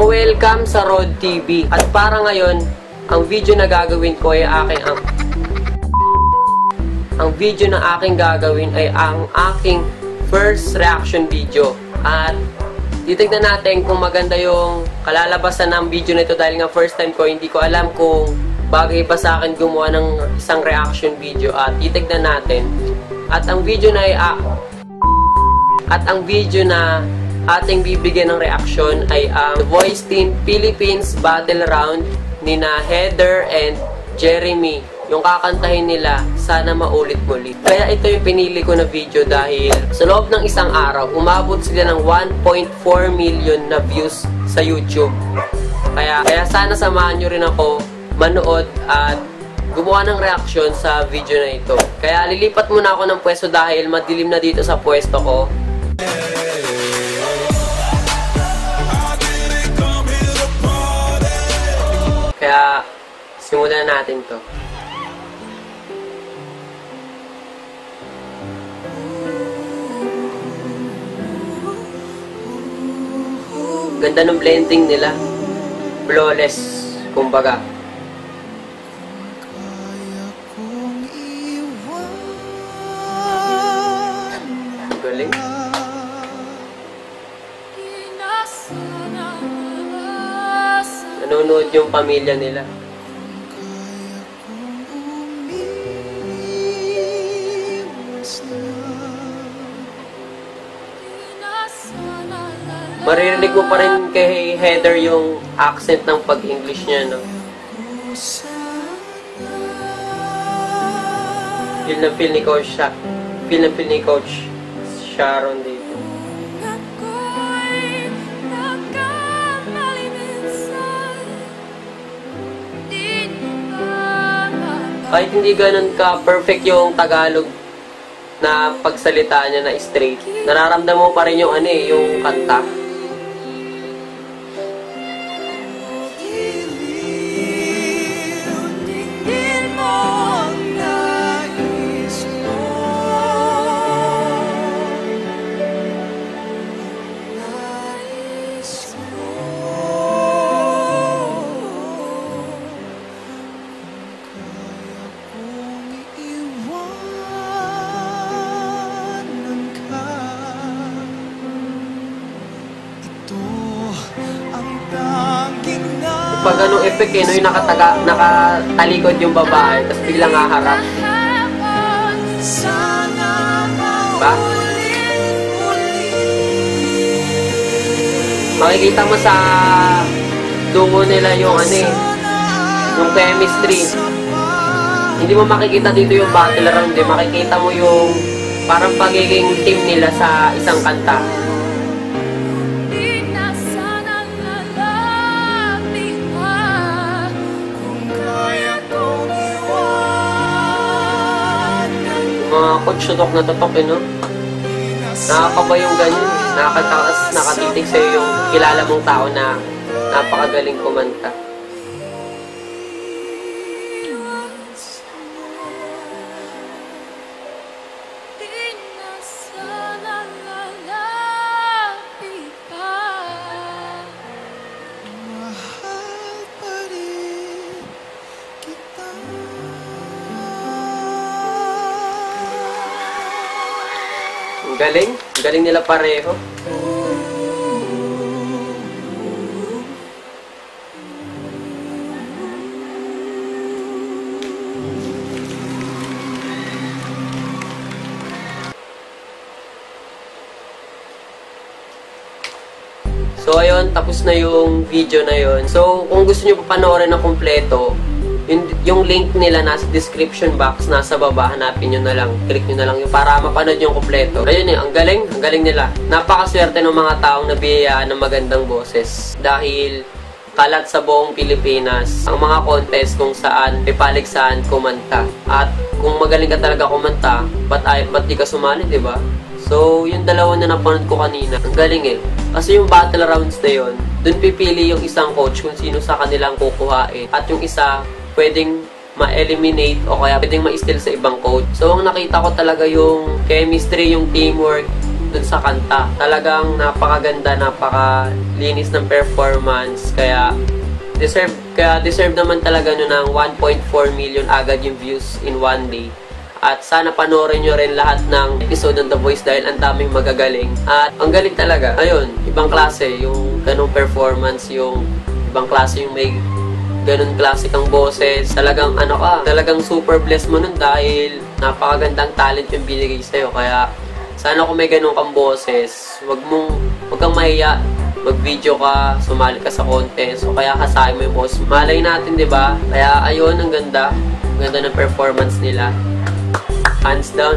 So, welcome sa Rod TV. At para ngayon, ang video na gagawin ko ay ang video na aking gagawin ay ang aking first reaction video. At titignan natin kung maganda yung kalalabasan ng video na ito dahil nga first time ko, hindi ko alam kung bagay pa sa akin gumawa ng isang reaction video. At titignan natin. At ang video na ating bibigyan ng reaction ay ang Voice Team Philippines Battle Round nina Heather and Jeremy. Yung kakantahin nila, Sana Maulit Muli. Kaya ito yung pinili ko na video dahil sa loob ng isang araw, umabot sila ng 1.4 million na views sa YouTube. Kaya sana samahan nyo rin ako manood at gumawa ng reaction sa video na ito. Kaya lilipat muna ako ng pwesto dahil madilim na dito sa pwesto ko. Kaya simulan natin to. Ganda ng blending nila. Flawless, kumbaga. Galing. Nanonood yung pamilya nila. Maririnig mo pa rin kay Heather yung accent ng pag-English niya, no? Feel ni Coach Sharon dito. Kahit hindi ganun ka perfect yung Tagalog na pagsalita niya na straight, nararamdaman mo pa rin yung yung kanta. Pag ganong effect no, yung nakatalikod yung babae, tapos biglang haharap. Diba? Makikita mo sa duo nila yung yung chemistry. Hindi mo makikita dito yung battle round, makikita mo yung parang pagiging team nila sa isang kanta. Mga coach tutok na tutok no? Nakakaba yung ganyan. Nakatitig sa'yo yung kilala mong tao na napakagaling kumanta. Galing nila pareho. So ayun, tapos na yung video na yun. So kung gusto nyo papanoorin na kumpleto, yung link nila nasa description box, nasa baba, hanapin nyo na lang, click nyo na lang yung para mapanood yung kumpleto. Ayun ang galing nila. Napakaswerte ng mga taong nabiyayaan ng magandang boses. Dahil kalat sa buong Pilipinas ang mga contest kung saan pipaligsahan kumanta. At kung magaling ka talaga kumanta, ba't di ka sumali, diba? So, yung dalawa na napanood ko kanina, ang galing Kasi yung battle rounds na yun, dun pipili yung isang coach kung sino sa kanilang kukuhain. At yung isa, pwedeng ma-eliminate o kaya pwedeng ma-steal sa ibang coach. So, ang nakita ko talaga yung chemistry, yung teamwork, dun sa kanta. Talagang napakaganda, napakalinis ng performance, kaya deserve naman talaga nun ng 1.4 million agad yung views in one day. At sana panoorin nyo rin lahat ng episode ng The Voice dahil ang daming magagaling. At ang galing talaga. Ayun, ibang klase yung ganong performance, yung ibang klase yung may ganun klase kang boses. Talagang talagang super blessed mo nun dahil napakagandang talent yung binigay sa'yo. Kaya sana kung may ganun kang boses, wag kang mahiya. Mag-video ka, sumali ka sa contest, o kaya kasahin mo yung boss. Malay natin, di ba? Kaya ayun, ang ganda. Ang ganda ng performance nila. Hands down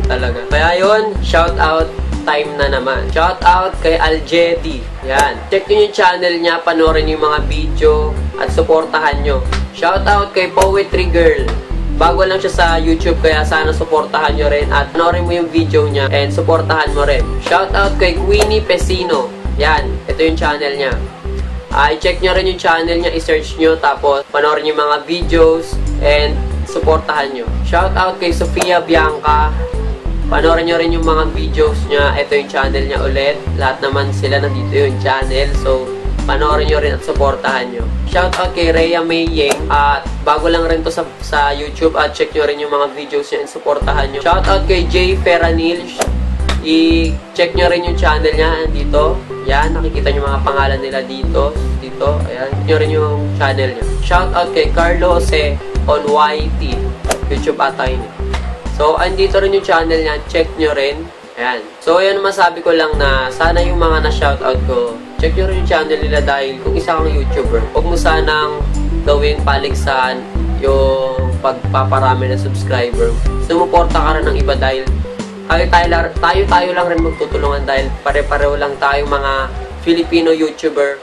talaga. Kaya yun, shout out time na naman. Shout out kay Aljedi. Yan. Check nyo yung channel niya, panoorin yung mga video, at suportahan nyo. Shout out kay Poetry Girl. Bago lang siya sa YouTube, kaya sana suportahan nyo rin at panoorin mo yung video niya and suportahan mo rin. Shout out kay Queenie Pesino. Yan, ito yung channel niya. I-check nyo rin yung channel niya, i-search nyo, tapos panoorin yung mga videos and suportahan nyo. Shout out kay Sofia Bianca. Panoorin nyo rin yung mga videos niya. Ito yung channel niya ulit. Lahat naman sila nandito yung channel. So, panoorin nyo rin at suportahan nyo. Shout out kay Rhea Mayeng. At bago lang rin to sa YouTube. At check nyo rin yung mga videos niya and suportahan nyo. Shout out kay Jay Ferranil. I-check nyo rin yung channel niya dito. Yan, nakikita nyo mga pangalan nila dito. Ayan, check nyo rin yung channel niya. Shout out kay Carlos on YT. YouTube ata yun. So, andito rin yung channel niya. Check nyo rin. Ayan. So, ayan, masabi ko lang na sana yung mga na-shoutout ko, check nyo rin yung channel nila dahil kung isa kang YouTuber, huwag mo sanang gawing paligsahan yung pagpaparami ng subscriber. Sumuporta ka rin ng iba dahil tayo lang rin magtutulungan dahil pare-pareho lang tayong mga Filipino YouTuber.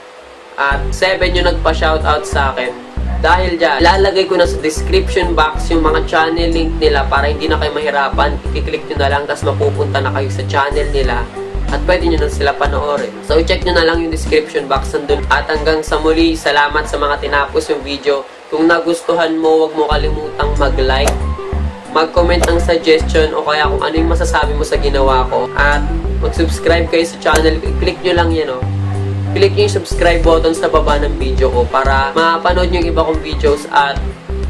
At 7 yung nagpa-shoutout sa akin. Dahil dyan, lalagay ko na sa description box yung mga channel link nila para hindi na kayo mahirapan. I-click nyo na lang, tapos mapupunta na kayo sa channel nila at pwede nyo na sila panoorin. So, i-check nyo na lang yung description box nandun. At hanggang sa muli, salamat sa mga tinapos yung video. Kung nagustuhan mo, huwag mo kalimutang mag-like, mag-comment ng suggestion o kaya kung ano yung masasabi mo sa ginawa ko. At mag-subscribe kayo sa channel. I-click nyo lang yan, click yung subscribe button sa baba ng video ko para mapanood yung iba kong videos at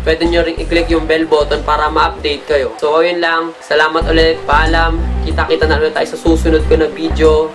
pwede nyo rin i-click yung bell button para ma-update kayo. So, yun lang. Salamat ulit. Paalam. Kita-kita na ulit tayo sa susunod ko na video.